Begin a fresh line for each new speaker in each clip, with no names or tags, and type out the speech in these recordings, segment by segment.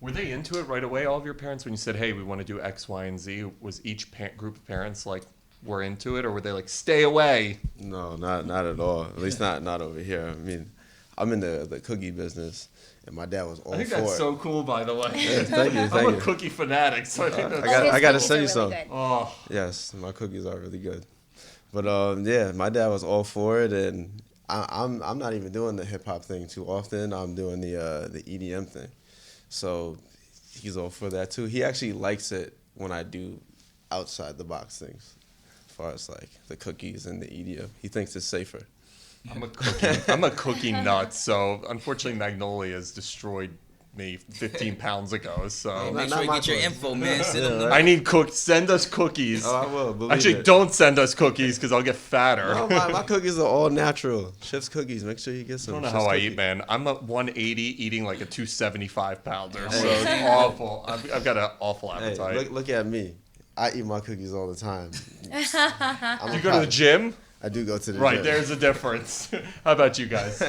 Were they into it right away, all of your parents, when you said, hey, we want to do X, Y, and Z? Was each group of parents like, were into it, or were they like, stay away?
No, not at all. At least not over here. I mean, I'm in the cookie business, and my dad was all for it.
I think that's so cool, by the way.
Thank you.
I'm a cookie fanatic, so I think that's
I got to
His
send you
cookies are
some.
really good.
Oh,
Yes, my cookies are really good. But yeah, my dad was all for it, and I'm not even doing the hip hop thing too often. I'm doing the EDM thing, so he's all for that too. He actually likes it when I do outside the box things, as far as like the cookies and the EDM. He thinks it's safer.
I'm a cookie nut, so unfortunately Magnolia has destroyed me 15 pounds ago. So
Make sure you get your info, man. Send them
right.
I need send us cookies.
Oh, I will. Believe
Actually,
it.
don't send us cookies because I'll get fatter.
No, my cookies are all natural. Chef's cookies. Make sure you get
I
some.
don't know
Chef's
how I
cookies.
eat, man. I'm a 180 eating like a 275 pounder, so it's awful. I've got an awful
Hey,
appetite.
look at me. I eat my cookies all the time.
Do you go to the gym?
I do go to the
Right,
gym.
there's a difference. How about you guys?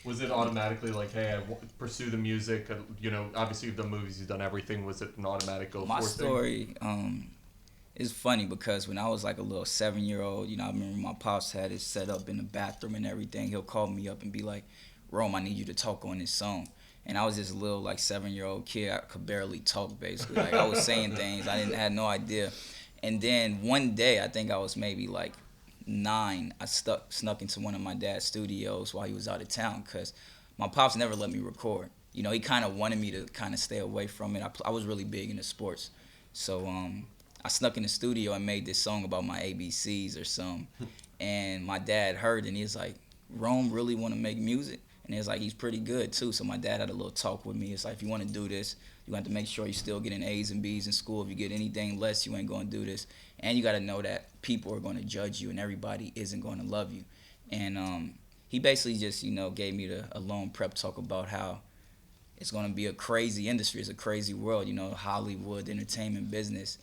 Was it automatically like, hey, pursue the music? You know, obviously you've done movies, you've done everything. Was it an automatic go
My
for thing?
story is funny because when I was like a little 7-year-old, you know, I remember my pops had it set up in the bathroom and everything. He'll call me up and be like, Rome, I need you to talk on this song. And I was this little like 7-year-old kid. I could barely talk basically. Like I was saying things. I had no idea. And then one day, I think I was maybe like 9, I snuck into one of my dad's studios while he was out of town because my pops never let me record. You know, he kind of wanted me to kind of stay away from it. I was really big into sports. So I snuck in the studio and made this song about my ABCs or something. And my dad heard it and he was like, Rome really want to make music? And it's like, he's pretty good too. So my dad had a little talk with me. It's like, if you want to do this, you have to make sure you're still getting A's and B's in school. If you get anything less, you ain't going to do this. And you got to know that people are going to judge you and everybody isn't going to love you. And he basically just, you know, gave me a long prep talk about how it's going to be a crazy industry. It's a crazy world, you know, Hollywood, entertainment business.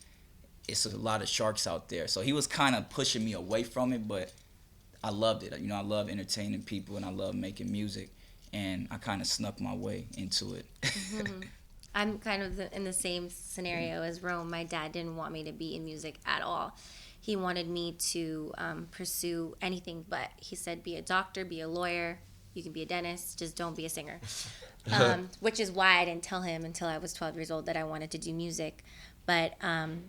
It's a lot of sharks out there. So he was kind of pushing me away from it, but I loved it. You know, I love entertaining people and I love making music. And I kind of snuck my way into it.
Mm-hmm. I'm kind of in the same scenario as Rome. My dad didn't want me to be in music at all. He wanted me to pursue anything, but he said, be a doctor, be a lawyer, you can be a dentist, just don't be a singer. Which is why I didn't tell him until I was 12 years old that I wanted to do music. But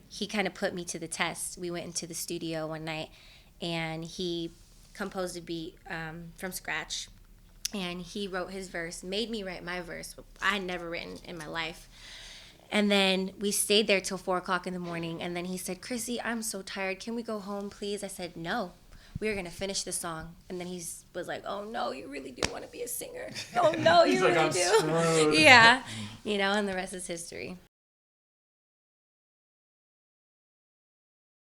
he kind of put me to the test. We went into the studio one night, and he composed a beat from scratch. And he wrote his verse, made me write my verse. I had never written in my life. And then we stayed there till 4 o'clock in the morning. And then he said, Chrissy, I'm so tired. Can we go home, please? I said, no, we are going to finish the song. And then he was like, oh, no, you really do want to be a singer. Oh, no, you
He's like,
really
I'm
do.
screwed.
Yeah. You know, and the rest is history.